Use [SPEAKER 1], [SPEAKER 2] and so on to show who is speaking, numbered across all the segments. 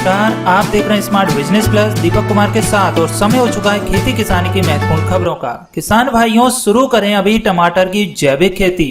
[SPEAKER 1] नमस्कार, आप देख रहे हैं smart business plus Deepak Kumar के साथ और समय हो चुका है खेती किसानी की महत्वपूर्ण खबरों का। किसान भाइयों, शुरू करें अभी टमाटर की जैविक खेती।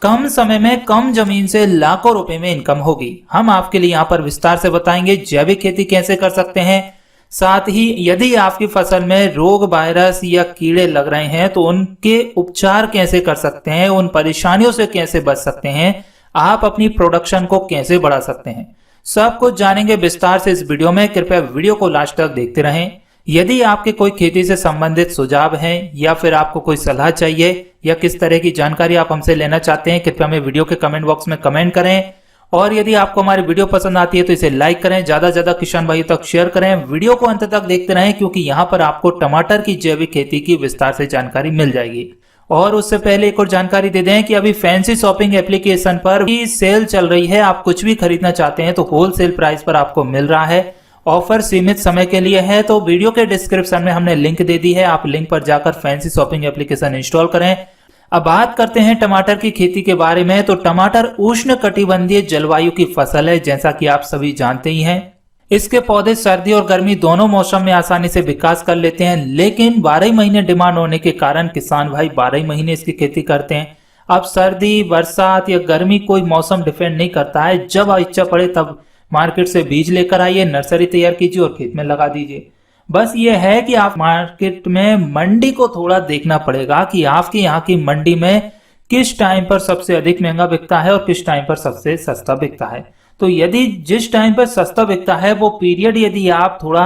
[SPEAKER 1] कम समय में कम जमीन से लाखों रुपए में इनकम होगी। हम आपके लिए यहाँ पर विस्तार से बताएंगे जैविक खेती कैसे कर सकते हैं। साथ ही यदि आपकी फसल में रोग, वायरस या कीड़े लग रहे हैं तो उनके उपचार कैसे कर सकते हैं, उन परेशानियों से कैसे बच सकते हैं, आप अपनी प्रोडक्शन को कैसे बढ़ा सकते हैं, सब कुछ जानेंगे विस्तार से इस वीडियो में। कृपया वीडियो को लास्ट तक देखते रहें। यदि आपके कोई खेती से संबंधित सुझाव हैं या फिर आपको कोई सलाह चाहिए या किस तरह की जानकारी आप हमसे लेना चाहते हैं, कृपया हमें वीडियो के कमेंट बॉक्स में कमेंट करें। और यदि आपको हमारी वीडियो पसंद आती है तो इसे लाइक करें, ज्यादा से ज्यादा किसान भाइयों तक शेयर करें। वीडियो को अंत तक देखते रहें क्योंकि यहाँ पर आपको टमाटर की जैविक खेती की विस्तार से जानकारी मिल जाएगी। और उससे पहले एक और जानकारी दे दें कि अभी फैंसी शॉपिंग एप्लीकेशन पर भी सेल चल रही है। आप कुछ भी खरीदना चाहते हैं तो होलसेल प्राइस पर आपको मिल रहा है। ऑफर सीमित समय के लिए है, तो वीडियो के डिस्क्रिप्शन में हमने लिंक दे दी है, आप लिंक पर जाकर फैंसी शॉपिंग एप्लीकेशन इंस्टॉल करें। अब बात करते हैं टमाटर की खेती के बारे में। तो टमाटर उष्ण कटिबंधीय जलवायु की फसल है, जैसा कि आप सभी जानते ही हैं। इसके पौधे सर्दी और गर्मी दोनों मौसम में आसानी से विकास कर लेते हैं, लेकिन 12 महीने डिमांड होने के कारण किसान भाई 12 महीने इसकी खेती करते हैं। अब सर्दी, बरसात या गर्मी कोई मौसम डिपेंड नहीं करता है। जब इच्छा पड़े तब मार्केट से बीज लेकर आइए, नर्सरी तैयार कीजिए और खेत में लगा दीजिए। बस ये है कि आप मार्केट में मंडी को थोड़ा देखना पड़ेगा कि आपके यहाँ की मंडी में किस टाइम पर सबसे अधिक महंगा बिकता है और किस टाइम पर सबसे सस्ता बिकता है। तो यदि जिस टाइम पर सस्ता बिकता है वो पीरियड यदि आप थोड़ा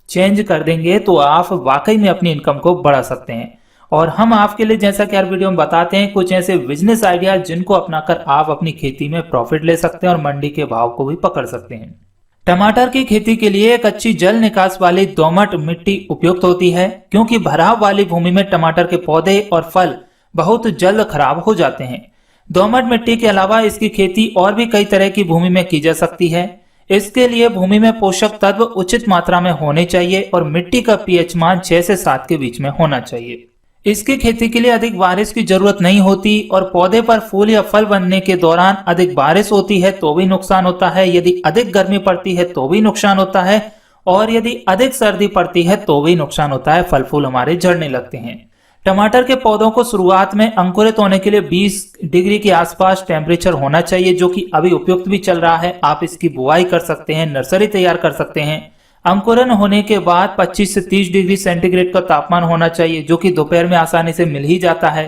[SPEAKER 1] चेंज कर देंगे तो आप वाकई में अपनी इनकम को बढ़ा सकते हैं। और हम आपके लिए, जैसा कि हर वीडियो में बताते हैं, कुछ ऐसे बिजनेस आइडिया जिनको अपनाकर आप अपनी खेती में प्रॉफिट ले सकते हैं और मंडी के भाव को भी पकड़ सकते हैं। टमाटर की खेती के लिए एक अच्छी जल निकास वाली दोमट मिट्टी उपयुक्त होती है, क्योंकि भराव वाली भूमि में टमाटर के पौधे और फल बहुत जल्द खराब हो जाते हैं। दोमट मिट्टी के अलावा इसकी खेती और भी कई तरह की भूमि में की जा सकती है। इसके लिए भूमि में पोषक तत्व उचित मात्रा में होने चाहिए और मिट्टी का पीएच मान 6 से 7 के बीच में होना चाहिए। इसकी खेती के लिए अधिक बारिश की जरूरत नहीं होती और पौधे पर फूल या फल बनने के दौरान अधिक बारिश होती है तो भी नुकसान होता है, यदि अधिक गर्मी पड़ती है तो भी नुकसान होता है और यदि अधिक सर्दी पड़ती है तो भी नुकसान होता है, फल फूल हमारे झड़ने लगते हैं। टमाटर के पौधों को शुरुआत में अंकुरित होने के लिए 20 डिग्री के आसपास टेम्परेचर होना चाहिए, जो कि अभी उपयुक्त भी चल रहा है। आप इसकी बुआई कर सकते हैं, नर्सरी तैयार कर सकते हैं। अंकुरन होने के बाद 25 से 30 डिग्री सेंटीग्रेड का तापमान होना चाहिए, जो कि दोपहर में आसानी से मिल ही जाता है।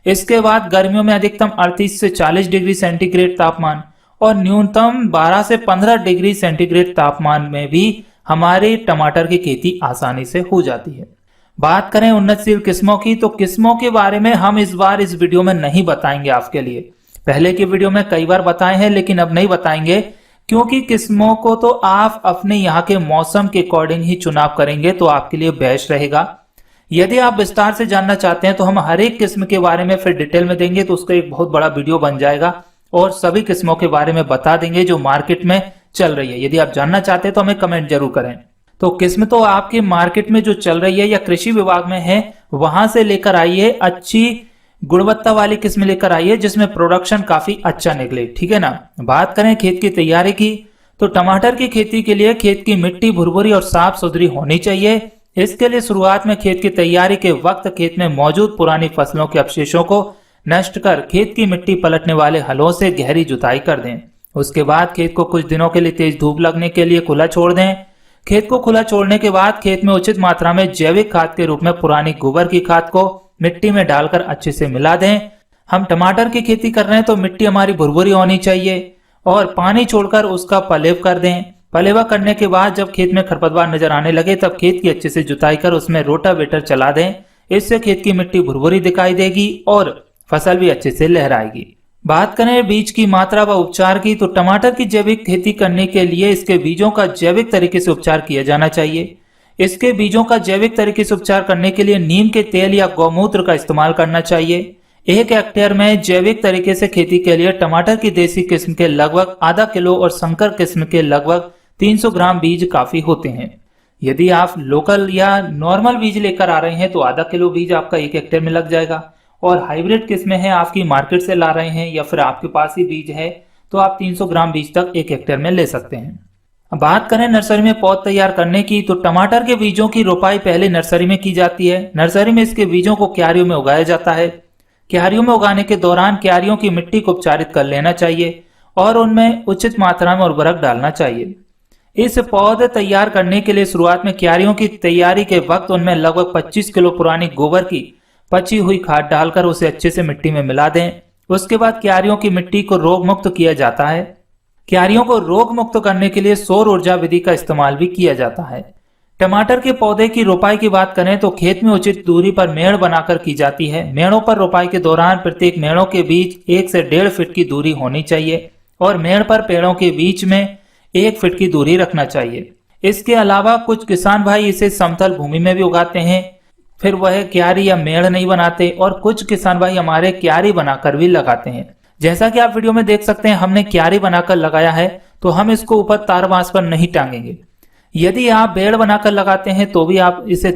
[SPEAKER 1] इसके बाद गर्मियों में अधिकतम 38 से 40 डिग्री सेंटीग्रेड तापमान और न्यूनतम 12 से 15 डिग्री सेंटीग्रेड तापमान में भी हमारे टमाटर की खेती आसानी से हो जाती है। बात करें उन्नतशील किस्मों की, तो किस्मों के बारे में हम इस बार इस वीडियो में नहीं बताएंगे आपके लिए। पहले की वीडियो में कई बार बताए हैं लेकिन अब नहीं बताएंगे, क्योंकि किस्मों को तो आप अपने यहाँ के मौसम के अकॉर्डिंग ही चुनाव करेंगे तो आपके लिए बेस्ट रहेगा। यदि आप विस्तार से जानना चाहते हैं तो हम हर एक किस्म के बारे में फिर डिटेल में देंगे, तो उसका एक बहुत बड़ा वीडियो बन जाएगा और सभी किस्मों के बारे में बता देंगे जो मार्केट में चल रही है। यदि आप जानना चाहते हैं तो हमें कमेंट जरूर करें। तो किस्म तो आपके मार्केट में जो चल रही है या कृषि विभाग में है वहां से लेकर आइए, अच्छी गुणवत्ता वाली किस्म लेकर आइए जिसमें प्रोडक्शन काफी अच्छा निकले, ठीक है ना। बात करें खेत की तैयारी की, तो टमाटर की खेती के लिए खेत की मिट्टी भुरभुरी और साफ सुथरी होनी चाहिए। इसके लिए शुरुआत में खेत की तैयारी के वक्त खेत में मौजूद पुरानी फसलों के अवशेषों को नष्ट कर खेत की मिट्टी पलटने वाले हलों से गहरी जुताई कर दें। उसके बाद खेत को कुछ दिनों के लिए तेज धूप लगने के लिए खुला छोड़ दें। खेत को खुला छोड़ने के बाद खेत में उचित मात्रा में जैविक खाद के रूप में पुरानी गोबर की खाद को मिट्टी में डालकर अच्छे से मिला दें। हम टमाटर की खेती कर रहे हैं तो मिट्टी हमारी भुरभुरी होनी चाहिए और पानी छोड़कर उसका पलेव कर दें। पलेवा करने के बाद जब खेत में खरपतवार नजर आने लगे तब खेत की अच्छे से जुताई कर उसमें रोटावेटर चला दें। इससे खेत की मिट्टी भुरभुरी दिखाई देगी और फसल भी अच्छे से लहराएगी। बात करें बीज की मात्रा व उपचार की, तो टमाटर की जैविक खेती करने के लिए इसके बीजों का जैविक तरीके से उपचार किया जाना चाहिए। इसके बीजों का जैविक तरीके से उपचार करने के लिए नीम के तेल या गौमूत्र का इस्तेमाल करना चाहिए। 1 हेक्टेयर में जैविक तरीके से खेती के लिए टमाटर की देसी किस्म के लगभग आधा किलो और संकर किस्म के लगभग 300 ग्राम बीज काफी होते हैं। यदि आप लोकल या नॉर्मल बीज लेकर आ रहे हैं तो आधा किलो बीज आपका 1 हेक्टेयर में लग जाएगा, और हाइब्रिड किस्में हैं आपकी मार्केट से ला रहे हैं या फिर आपके पास ही बीज है तो आप 300 ग्राम बीज तक 1 हेक्टेयर में ले सकते हैं। अब बात करें नर्सरी में पौध तैयार करने की, तो टमाटर के बीजों की रोपाई पहले नर्सरी में की जाती है। नर्सरी में इसके बीजों को क्यारियों में उगाया जाता है। क्यारियों में उगाने के दौरान क्यारियों की मिट्टी को उपचारित कर लेना चाहिए और उनमें उचित मात्रा में उर्वरक डालना चाहिए। इस पौधे तैयार करने के लिए शुरुआत में क्यारियों की तैयारी के वक्त उनमें लगभग 25 किलो पुरानी गोबर की पची हुई खाद डालकर उसे अच्छे से मिट्टी में मिला दें। उसके बाद क्यारियों की मिट्टी को रोग मुक्त किया जाता है। क्यारियों को रोग मुक्त करने के लिए सौर ऊर्जा विधि का इस्तेमाल भी किया जाता है। टमाटर के पौधे की रोपाई की बात करें तो खेत में उचित दूरी पर मेड़ बनाकर की जाती है। मेड़ों पर रोपाई के दौरान प्रत्येक मेड़ों के बीच 1 से 1.5 फीट की दूरी होनी चाहिए और मेड़ पर पेड़ों के बीच में 1 फीट की दूरी रखना चाहिए। इसके अलावा कुछ किसान भाई इसे समतल भूमि में भी उगाते हैं, फिर वह क्यारी या मेड़ नहीं बनाते, और कुछ किसान भाई हमारे क्यारी बनाकर भी लगाते हैं। जैसा कि आप वीडियो में देख सकते हैं, हमने क्यारी बनाकर लगाया है, तो हम इसको ऊपर तार बांस पर नहीं टांगेंगे। यदि आप बेड़ बनाकर लगाते हैं तो भी आप इसे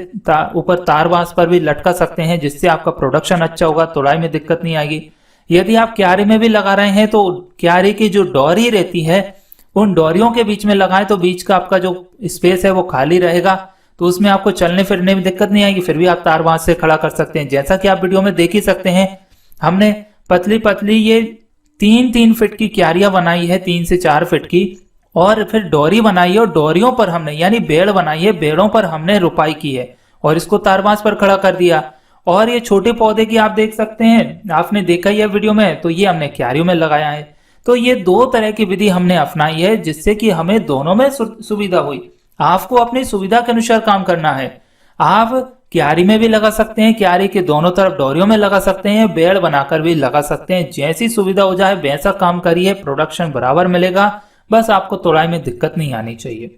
[SPEAKER 1] ऊपर तार बांस पर भी लटका सकते हैं, जिससे आपका प्रोडक्शन अच्छा होगा, तोड़ाई में दिक्कत नहीं आएगी। यदि आप क्यारी में भी लगा रहे हैं तो क्यारी की जो डोरी रहती है उन डोरियों के बीच में लगाएं, तो बीच का आपका जो स्पेस है वो खाली रहेगा, तो उसमें आपको चलने फिरने में दिक्कत नहीं आएगी। फिर भी आप तार बांस से खड़ा कर सकते हैं। जैसा कि आप वीडियो में देख ही सकते हैं, हमने पतली पतली ये 3-3 फीट की क्यारियां बनाई है, 3 से 4 फीट की, और फिर डोरी बनाई है और डोरियों पर हमने यानी बेड़ बनाई है, बेड़ों पर हमने रोपाई की है और इसको तार बांस पर खड़ा कर दिया। और ये छोटे पौधे की आप देख सकते हैं, आपने देखा ही है वीडियो में, तो ये हमने क्यारियों में लगाया है। तो ये 2 तरह की विधि हमने अपनाई है, जिससे कि हमें दोनों में सुविधा हुई। आपको अपनी सुविधा के अनुसार काम करना है। आप क्यारी में भी लगा सकते हैं, क्यारी के दोनों तरफ डोरियों में लगा सकते हैं, बेड़ बनाकर भी लगा सकते हैं। जैसी सुविधा हो जाए वैसा काम करिए, प्रोडक्शन बराबर मिलेगा, बस आपको तोड़ाई में दिक्कत नहीं आनी चाहिए।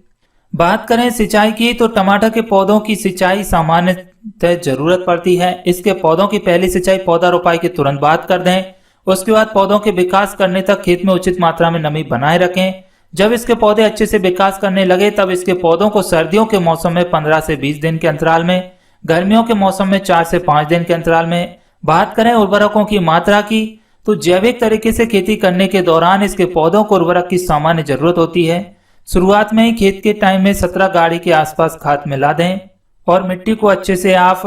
[SPEAKER 1] बात करें सिंचाई की, तो टमाटर के पौधों की सिंचाई सामान्यतः जरूरत पड़ती है। इसके पौधों की पहली सिंचाई पौधा रोपाई के तुरंत बाद कर दें। उसके बाद पौधों के विकास करने तक खेत में उचित मात्रा में नमी बनाए रखें। जब इसके पौधे अच्छे से विकास करने लगे तब इसके पौधों को सर्दियों के मौसम में 15 से 20 दिन के अंतराल में, गर्मियों के मौसम में 4 से 5 दिन के अंतराल में। बात करें उर्वरकों की मात्रा की, तो जैविक तरीके से खेती करने के दौरान इसके पौधों को उर्वरक की सामान्य जरूरत होती है। शुरुआत में ही खेत के टाइम में 17 गाड़ी के आसपास खाद मिला दें और मिट्टी को अच्छे से आप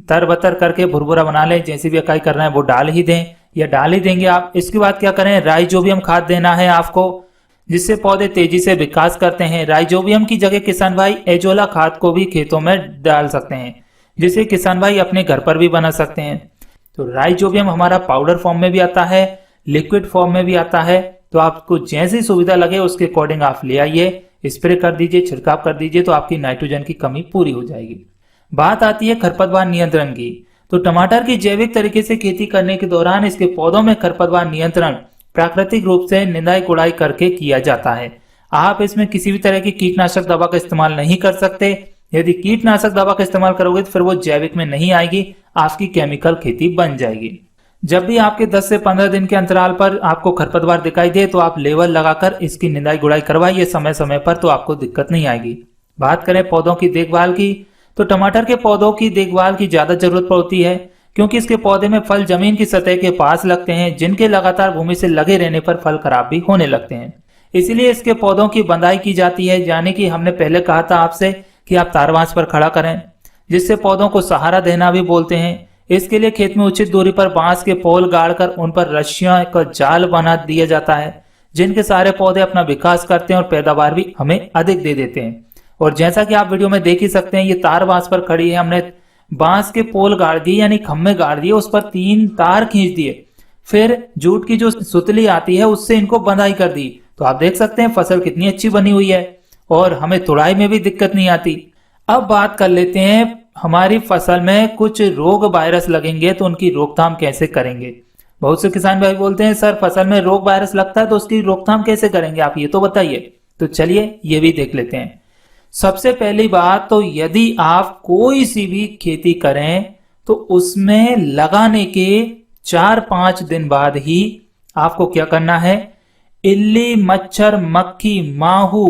[SPEAKER 1] तरबतर करके भुरभुरा बना लें। जैसी भी इकाई कर रहे हैं वो डाल ही दें या डाल ही देंगे आप। इसके बाद क्या करें, राइजोबियम खाद देना है आपको, जिससे पौधे तेजी से विकास करते हैं। राइजोबियम की जगह किसान भाई एजोला खाद को भी खेतों में डाल सकते हैं, जिसे किसान भाई अपने घर पर भी बना सकते हैं। तो राइजोबियम हमारा पाउडर फॉर्म में भी आता है, लिक्विड फॉर्म में भी आता है, तो आपको जैसी सुविधा लगे उसके अकॉर्डिंग आप ले आइए, स्प्रे कर दीजिए, छिड़काव कर दीजिए, तो आपकी नाइट्रोजन की कमी पूरी हो जाएगी। बात आती है खरपतवार नियंत्रण की, तो टमाटर की जैविक तरीके से खेती करने के दौरान इसके पौधों में खरपतवार नियंत्रण प्राकृतिक रूप से निंदाई गुड़ाई करके किया जाता है। आप इसमें किसी भी तरह की कीटनाशक दवा का इस्तेमाल नहीं कर सकते। यदि कीटनाशक दवा का इस्तेमाल करोगे तो फिर वो जैविक में नहीं आएगी, आपकी केमिकल खेती बन जाएगी। जब भी आपके 10 से 15 दिन के अंतराल पर आपको खरपतवार दिखाई दे तो आप लेवल लगाकर इसकी निंदाई गुड़ाई करवाइए समय समय पर, तो आपको दिक्कत नहीं आएगी। बात करें पौधों की देखभाल की, तो टमाटर के पौधों की देखभाल की ज्यादा जरूरत पड़ती है, क्योंकि इसके पौधे में फल जमीन की सतह के पास लगते हैं, जिनके लगातार भूमि से लगे रहने पर फल खराब भी होने लगते हैं। इसलिए इसके पौधों की बंधाई की जाती है, यानी कि हमने पहले कहा था आपसे कि आप तारबांस पर खड़ा करें, जिससे पौधों को सहारा देना भी बोलते हैं। इसके लिए खेत में उचित दूरी पर बांस के पोल गाड़कर उन पर रस्सियों का जाल बना दिया जाता है, जिनके सारे पौधे अपना विकास करते हैं और पैदावार भी हमें अधिक दे देते हैं। और जैसा कि आप वीडियो में देख ही सकते हैं, ये तार बांस पर खड़ी है, हमने बांस के पोल गाड़ दिए यानी खम्भे गाड़ दिए, उस पर 3 तार खींच दिए, फिर जूट की जो सुतली आती है उससे इनको बंधाई कर दी। तो आप देख सकते हैं फसल कितनी अच्छी बनी हुई है और हमें तुड़ाई में भी दिक्कत नहीं आती। अब बात कर लेते हैं हमारी फसल में कुछ रोग वायरस लगेंगे तो उनकी रोकथाम कैसे करेंगे। बहुत से किसान भाई बोलते हैं सर फसल में रोग वायरस लगता है तो उसकी रोकथाम कैसे करेंगे, आप ये तो बताइए। तो चलिए ये भी देख लेते हैं। सबसे पहली बात तो यदि आप कोई सी भी खेती करें तो उसमें लगाने के 4-5 दिन बाद ही आपको क्या करना है, इल्ली, मच्छर, मक्खी, माहू,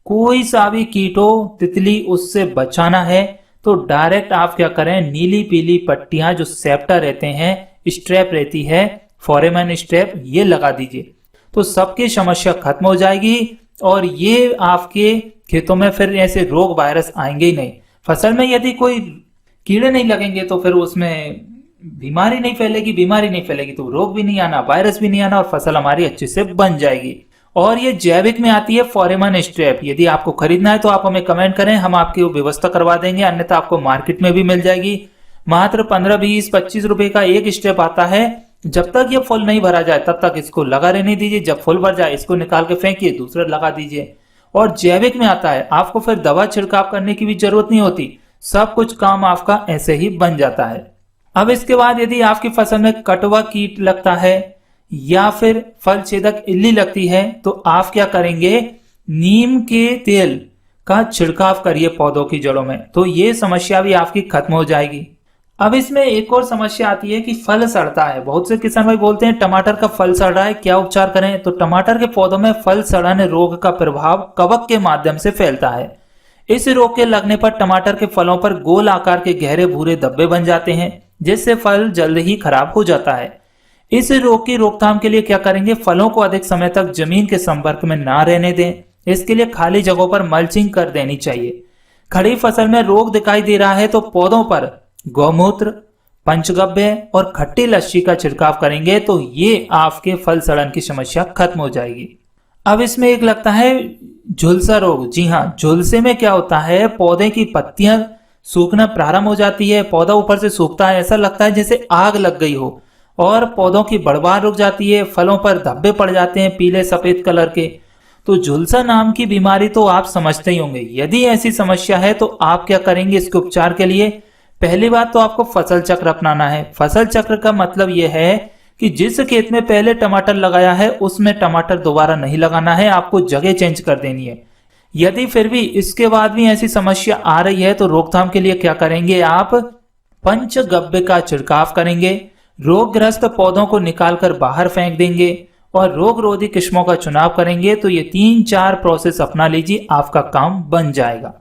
[SPEAKER 1] कोई सा भी कीट हो, तितली, उससे बचाना है। तो डायरेक्ट आप क्या करें, नीली पीली पट्टियां जो सेप्टा रहते हैं, स्ट्रैप रहती है, फॉरेमन स्ट्रैप, ये लगा दीजिए, तो सबकी समस्या खत्म हो जाएगी और ये आपके खेतों में फिर ऐसे रोग वायरस आएंगे ही नहीं। फसल में यदि कोई कीड़े नहीं लगेंगे तो फिर उसमें बीमारी नहीं फैलेगी तो रोग भी नहीं आना, वायरस भी नहीं आना और फसल हमारी अच्छे से बन जाएगी। और ये जैविक में आती है फॉरेमन स्ट्रैप। यदि आपको खरीदना है तो आप हमें कमेंट करें, हम आपकी व्यवस्था करवा देंगे, अन्यथा आपको मार्केट में भी मिल जाएगी। मात्र 15, 20, 25 रुपए का एक स्ट्रैप आता है। जब तक ये फुल नहीं भरा जाए तब तक इसको लगा रहने दीजिए, जब फुल भर जाए इसको निकाल के फेंकिए, दूसरा लगा दीजिए। और जैविक में आता है, आपको फिर दवा छिड़काव करने की भी जरूरत नहीं होती, सब कुछ काम आपका ऐसे ही बन जाता है। अब इसके बाद यदि आपकी फसल में कटवा कीट लगता है या फिर फल छेदक इल्ली लगती है तो आप क्या करेंगे, नीम के तेल का छिड़काव करिए पौधों की जड़ों में, तो ये समस्या भी आपकी खत्म हो जाएगी। अब इसमें एक और समस्या आती है कि फल सड़ता है। बहुत से किसान भाई बोलते हैं टमाटर का फल सड़ रहा है, क्या उपचार करें? तो टमाटर के पौधों में फल सड़ने रोग का प्रभाव कवक के माध्यम से फैलता है। इस रोग के लगने पर टमाटर के फलों पर गोल आकार के गहरे भूरे धब्बे बन जाते हैं, जिससे फल जल्द ही खराब हो जाता है। इस रोग की रोकथाम के लिए क्या करेंगे, फलों को अधिक समय तक जमीन के संपर्क में ना रहने दें। इसके लिए खाली जगहों पर मल्चिंग कर देनी चाहिए। खड़ी फसल में रोग दिखाई दे रहा है तो पौधों पर गौमूत्र, पंचगव्य और खट्टी लस्सी का छिड़काव करेंगे तो ये आपके फल सड़न की समस्या खत्म हो जाएगी। अब इसमें एक लगता है झुलसा रोग। जी हाँ, झुलसे में क्या होता है, पौधे की पत्तियां सूखना प्रारंभ हो जाती है, पौधा ऊपर से सूखता है, ऐसा लगता है जैसे आग लग गई हो, और पौधों की बढ़वार रुक जाती है, फलों पर धब्बे पड़ जाते हैं पीले सफेद कलर के। तो झुलसा नाम की बीमारी तो आप समझते ही होंगे। यदि ऐसी समस्या है तो आप क्या करेंगे इसके उपचार के लिए? पहली बात तो आपको फसल चक्र अपनाना है। फसल चक्र का मतलब यह है कि जिस खेत में पहले टमाटर लगाया है उसमें टमाटर दोबारा नहीं लगाना है, आपको जगह चेंज कर देनी है। यदि फिर भी इसके बाद भी ऐसी समस्या आ रही है तो रोकथाम के लिए क्या करेंगे, आप पंचगव्य का छिड़काव करेंगे, रोगग्रस्त पौधों को निकालकर बाहर फेंक देंगे और रोग रोधी किस्मों का चुनाव करेंगे। तो ये 3-4 प्रोसेस अपना लीजिए, आपका काम बन जाएगा।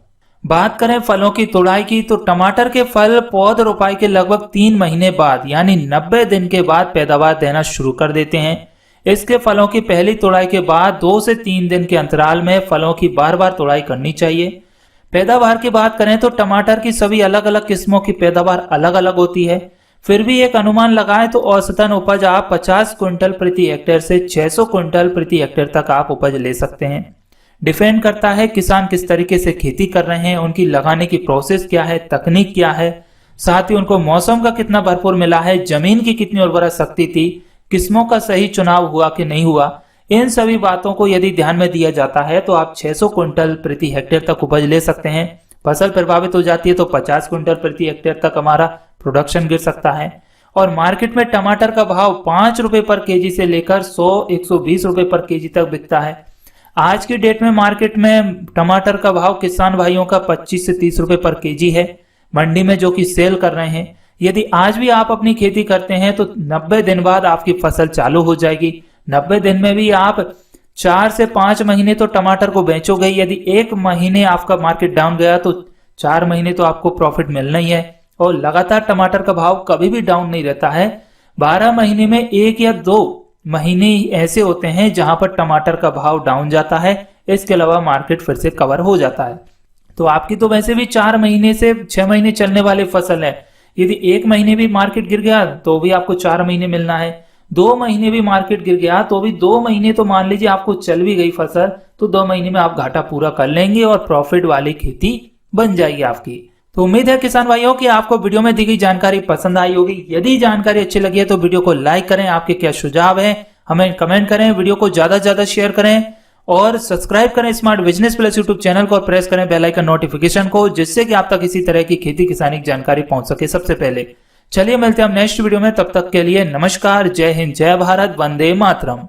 [SPEAKER 1] बात करें फलों की तोड़ाई की तो टमाटर के फल पौध रोपाई के लगभग 3 महीने बाद यानी 90 दिन के बाद पैदावार देना शुरू कर देते हैं। इसके फलों की पहली तोड़ाई के बाद 2 से 3 दिन के अंतराल में फलों की बार बार तोड़ाई करनी चाहिए। पैदावार की बात करें तो टमाटर की सभी अलग अलग किस्मों की पैदावार अलग अलग होती है। फिर भी एक अनुमान लगाएं तो औसतन उपज आप 50 क्विंटल प्रति हेक्टेयर से 600 क्विंटल प्रति हेक्टेयर तक आप उपज ले सकते हैं। डिपेंड करता है किसान किस तरीके से खेती कर रहे हैं, उनकी लगाने की प्रोसेस क्या है, तकनीक क्या है, साथ ही उनको मौसम का कितना भरपूर मिला है, जमीन की कितनी उर्वरा शक्ति थी, किस्मों का सही चुनाव हुआ कि नहीं हुआ। इन सभी बातों को यदि ध्यान में दिया जाता है तो आप 600 क्विंटल प्रति हेक्टेयर तक उपज ले सकते हैं। फसल प्रभावित हो जाती है तो 50 क्विंटल प्रति हेक्टेयर तक हमारा प्रोडक्शन गिर सकता है। और मार्केट में टमाटर का भाव 5 रुपए पर केजी से लेकर 100-120 रुपए पर केजी तक बिकता है। आज की डेट में मार्केट में टमाटर का भाव किसान भाइयों का 25 से 30 रुपए पर केजी है मंडी में, जो कि सेल कर रहे हैं। यदि आज भी आप अपनी खेती करते हैं तो 90 दिन बाद आपकी फसल चालू हो जाएगी। 90 दिन में भी आप 4 से 5 महीने तो टमाटर को बेचोगे। यदि 1 महीने आपका मार्केट डाउन गया तो 4 महीने तो आपको प्रॉफिट मिलना ही है। और लगातार टमाटर का भाव कभी भी डाउन नहीं रहता है। 12 महीने में 1 या 2 महीने ऐसे होते हैं जहां पर टमाटर का भाव डाउन जाता है, इसके अलावा मार्केट फिर से कवर हो जाता है। तो आपकी तो वैसे भी 4 महीने से 6 महीने चलने वाली फसल है। यदि 1 महीने भी मार्केट गिर गया तो भी आपको 4 महीने मिलना है, 2 महीने भी मार्केट गिर गया तो भी 2 महीने तो मान लीजिए आपको चल भी गई फसल तो 2 महीने में आप घाटा पूरा कर लेंगे और प्रॉफिट वाली खेती बन जाएगी आपकी। तो उम्मीद है किसान भाइयों कि आपको वीडियो में दी गई जानकारी पसंद आई होगी। यदि जानकारी अच्छी लगी है तो वीडियो को लाइक करें, आपके क्या सुझाव है हमें कमेंट करें, वीडियो को ज्यादा से ज्यादा शेयर करें और सब्सक्राइब करें smart business plus YouTube channel को और प्रेस करें बेल आइकन नोटिफिकेशन को, जिससे कि आप तक इसी तरह की खेती किसानी की जानकारी पहुंच सके सबसे पहले। चलिए मिलते हैं हम नेक्स्ट वीडियो में, तब तक के लिए नमस्कार, जय हिंद, जय भारत, वंदे मातरम।